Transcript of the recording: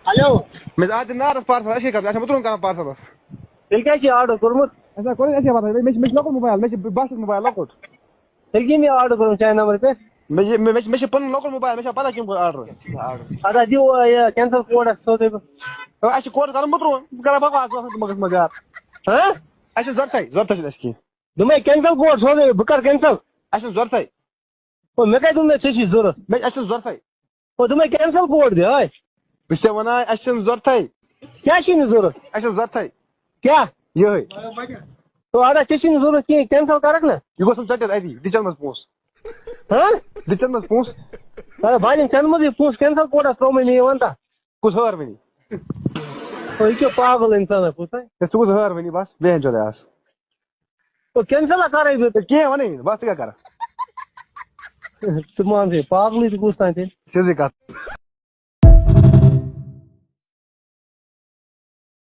hello میں آج نارس parcel اچھے کر اچھا مترون کران پارسل تیل کیا آرڈر کورمت اچھا کوئی اچھا بات میں لوکل موبائل میں بس موبائل لوکل تیل کی آرڈر کروں چاہے نمبر پہ میں پن لوکل موبائل میں پتہ کم آرڈر ادا دیو یہ کینسل کوڈ سوزے اچھا کوڈ کر مترون کر بکواس مگر مگر ہاں اچھا ضرورت کی دمے کینسل کوڈ سوزے بہ کر کینسل اچھا ضرورت او مے کتہ دمے چھ ضرورت میں اچھا ضرورت او دمے کینسل کوڈ دے ہاے بس ونان اچھا ضرورت کیا چھ ضرورت اچھا ضرورت کیا یہ تو ادا چھ ضرورت کی کینسل کرک نا یہ گوسم ژٹِتھ اتی ڈِچن منٛز پونٛسہٕ ہاں ڈِچن منٛز پونٛسہٕ ادا بالین چند مزے پونس کینسل کوڈ ترومے می ونتا کُس ہٲر وٕنی او یہ پاگل انسان ہے پوچھا ژٕ کُس ہٲر وٕنی بس بیٚہن چوے آس تو کینسل کرے بہ کینٛہہ وَنٕے بس ژٕ کیٛاہ کَرکھ مان سے پاگل تو پوچھتا ہے سیٚودُے کتھ